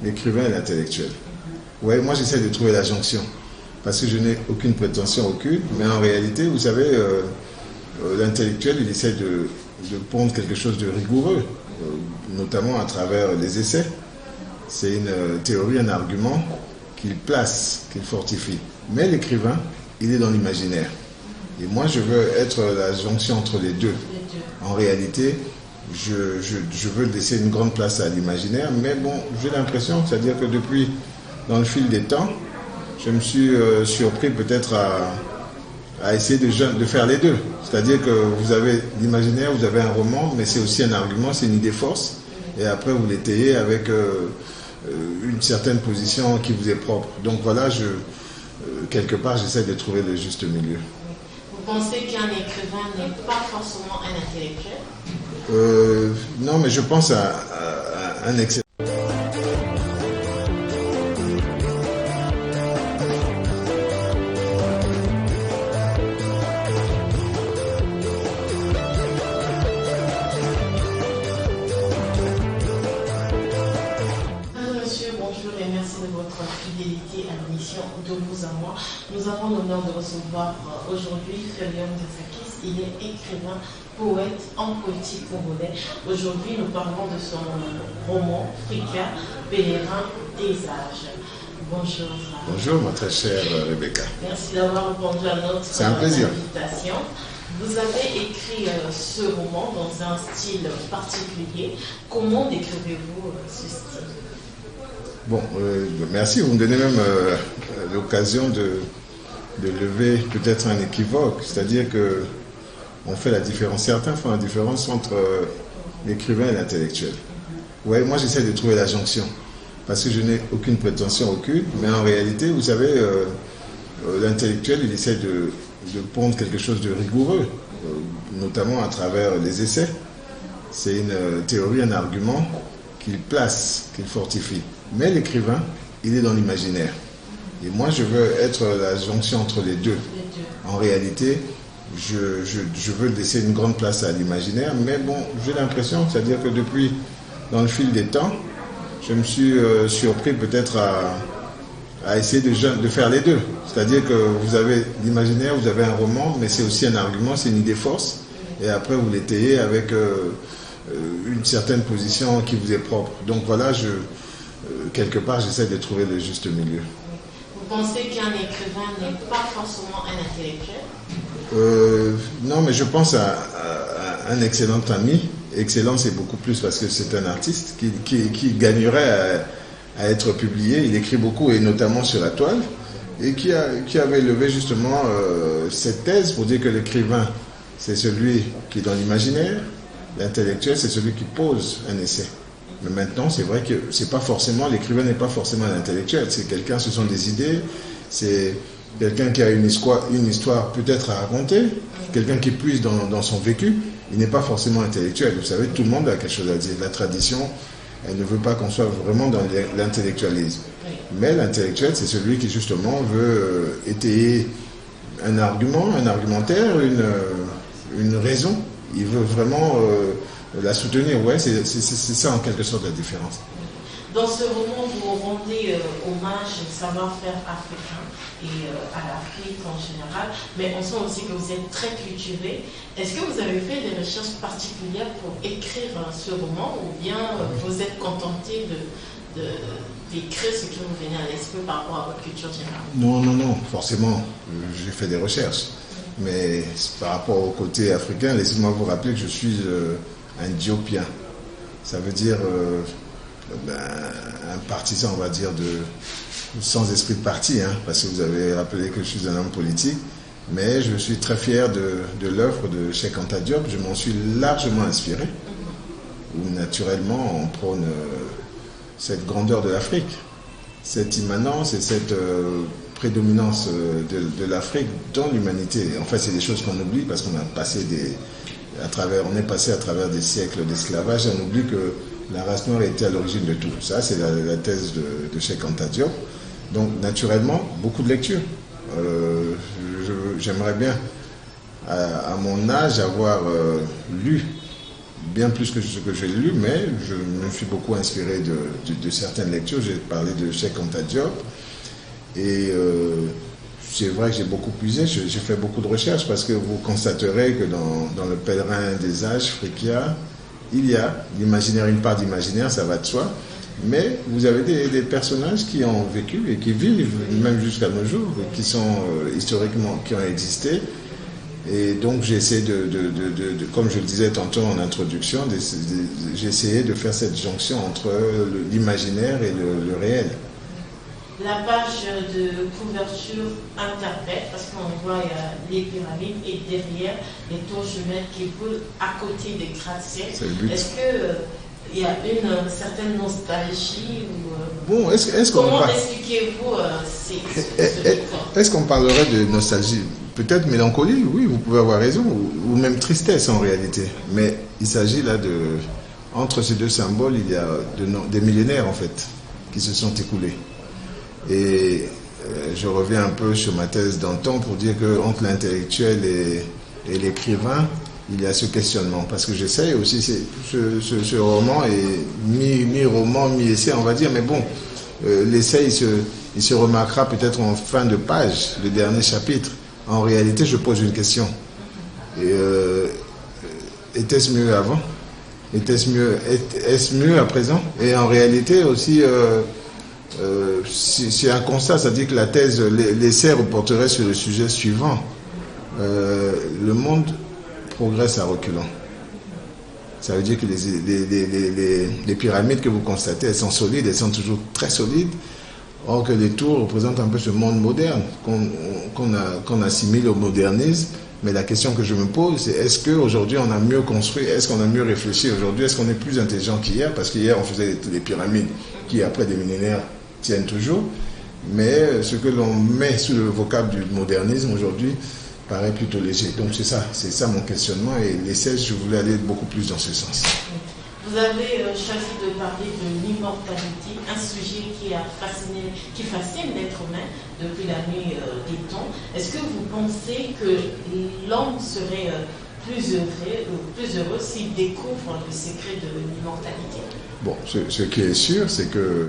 l'écrivain et l'intellectuel. Ouais, moi j'essaie de trouver la jonction, parce que je n'ai aucune prétention aucune, mais en réalité, vous savez, l'intellectuel, il essaie de pondre quelque chose de rigoureux, notamment à travers les essais. C'est une théorie, un argument qu'il place, qu'il fortifie. Mais l'écrivain, il est dans l'imaginaire. Et moi, je veux être la jonction entre les deux. En réalité, je veux laisser une grande place à l'imaginaire, mais bon, j'ai l'impression, c'est-à-dire que depuis, dans le fil des temps, je me suis surpris peut-être à essayer de faire les deux. C'est-à-dire que vous avez l'imaginaire, vous avez un roman, mais c'est aussi un argument, c'est une idée force, et après vous l'étayez avec une certaine position qui vous est propre. Donc voilà, quelque part, j'essaie de trouver le juste milieu. Vous pensez qu'un écrivain n'est pas forcément un intellectuel? Non, mais je pense à un excellent. De vous à moi. Nous avons l'honneur de recevoir aujourd'hui Ferion Desakis. Il est écrivain, poète en poétique congolais. Aujourd'hui, nous parlons de son roman Frika, Pèlerin des âges. Bonjour. Bonjour, ma très chère Rebecca. Merci d'avoir répondu à notre invitation. Vous avez écrit ce roman dans un style particulier. Comment décrivez-vous ce style? Bon, merci. Vous me donnez même l'occasion de lever peut-être un équivoque. C'est-à-dire que on fait la différence. Certains font la différence entre l'écrivain et l'intellectuel. Ouais, moi j'essaie de trouver la jonction, parce que je n'ai aucune prétention aucune. Mais en réalité, vous savez, l'intellectuel, il essaie de pondre quelque chose de rigoureux, notamment à travers les essais. C'est une théorie, un argument qu'il place, qu'il fortifie. Mais l'écrivain, il est dans l'imaginaire. Et moi, je veux être la jonction entre les deux. En réalité, je veux laisser une grande place à l'imaginaire, mais bon, j'ai l'impression, c'est-à-dire que depuis, dans le fil des temps, je me suis surpris peut-être à essayer de faire les deux. C'est-à-dire que vous avez l'imaginaire, vous avez un roman, mais c'est aussi un argument, c'est une idée force, et après vous l'étayez avec une certaine position qui vous est propre. Donc voilà, quelque part, j'essaie de trouver le juste milieu. Vous pensez qu'un écrivain n'est pas forcément un intellectuel? Non, mais je pense à un excellent ami. Excellent, c'est beaucoup plus parce que c'est un artiste qui gagnerait à être publié. Il écrit beaucoup, et notamment sur la toile, et qui avait levé justement cette thèse pour dire que l'écrivain, c'est celui qui est dans l'imaginaire, l'intellectuel, c'est celui qui pose un essai. Mais maintenant, c'est vrai que c'est pas forcément, l'écrivain n'est pas forcément un intellectuel. C'est quelqu'un, ce sont des idées, c'est quelqu'un qui a une histoire peut-être à raconter, quelqu'un qui puise dans son vécu. Il n'est pas forcément intellectuel. Vous savez, tout le monde a quelque chose à dire. La tradition, elle ne veut pas qu'on soit vraiment dans l'intellectualisme. Mais l'intellectuel, c'est celui qui justement veut étayer un argument, un argumentaire, une raison. Il veut vraiment la soutenir. Ouais, c'est ça en quelque sorte la différence. Dans ce roman, vous rendez hommage au savoir-faire africain et à l'Afrique en général, mais on sent aussi que vous êtes très cultivé. Est-ce que vous avez fait des recherches particulières pour écrire ce roman, ou bien vous êtes contenté d'écrire ce qui vous venait à l'esprit par rapport à votre culture générale? Non, forcément, j'ai fait des recherches. Mais par rapport au côté africain, laissez-moi vous rappeler que je suis un diopien. Ça veut dire un partisan, on va dire, sans esprit de parti, hein, parce que vous avez rappelé que je suis un homme politique, mais je suis très fier de l'œuvre de Cheikh Anta Diop. Je m'en suis largement inspiré, où naturellement on prône cette grandeur de l'Afrique, cette immanence et cette prédominance de l'Afrique dans l'humanité. En fait, c'est des choses qu'on oublie parce qu'on a passé on est passé à travers des siècles d'esclavage, et on oublie que la race noire était à l'origine de tout. Ça, c'est la thèse de Cheikh Anta Diop. Donc, naturellement, beaucoup de lectures. J'aimerais bien, à mon âge, avoir lu bien plus que ce que j'ai lu, mais je me suis beaucoup inspiré de certaines lectures. J'ai parlé de Cheikh Anta Diop et c'est vrai que j'ai beaucoup puisé, j'ai fait beaucoup de recherches parce que vous constaterez que dans le Pèlerin des âges, Frikia, il y a l'imaginaire, une part d'imaginaire, ça va de soi, mais vous avez des personnages qui ont vécu et qui vivent même jusqu'à nos jours, qui sont historiquement, qui ont existé. Et donc j'ai essayé comme je le disais tantôt en introduction, j'ai essayé de faire cette jonction entre l'imaginaire et le réel. La page de couverture interprète, parce qu'on voit il y a les pyramides et derrière les tours jumelles qui roulent à côté des gratte-ciel. Est-ce qu'il y a une certaine nostalgie ou, bon, comment expliquez-vous ce décor? Est-ce qu'on parlerait de nostalgie? Peut-être mélancolie, oui, vous pouvez avoir raison, ou même tristesse en réalité. Mais il s'agit là entre ces deux symboles, il y a des millénaires en fait, qui se sont écoulés. Et je reviens un peu sur ma thèse d'antan pour dire qu'entre l'intellectuel et l'écrivain, il y a ce questionnement. Parce que j'essaye aussi, ce roman est mi-roman, mi-essai, on va dire, mais bon, l'essai, il se remarquera peut-être en fin de page, le dernier chapitre. En réalité, je pose une question. Était-ce mieux avant? Est-ce mieux à présent? Et en réalité aussi, c'est un constat, c'est-à-dire que la thèse, l'essai reporterait sur le sujet suivant. Le monde progresse à reculons. Ça veut dire que les pyramides que vous constatez, elles sont solides, elles sont toujours très solides. Or que les tours représentent un peu ce monde moderne qu'on assimile au modernisme. Mais la question que je me pose, c'est est-ce qu'aujourd'hui on a mieux construit, est-ce qu'on a mieux réfléchi aujourd'hui, est-ce qu'on est plus intelligent qu'hier? Parce qu'hier on faisait des pyramides qui après des millénaires tiennent toujours. Mais ce que l'on met sous le vocable du modernisme aujourd'hui paraît plutôt léger. Donc c'est ça mon questionnement et l'essai, je voulais aller beaucoup plus dans ce sens. Vous avez choisi de parler de l'immortalité, un sujet qui fascine l'être humain depuis la nuit des temps. Est-ce que vous pensez que l'homme serait plus heureux s'il découvre le secret de l'immortalité? Bon, ce qui est sûr, c'est que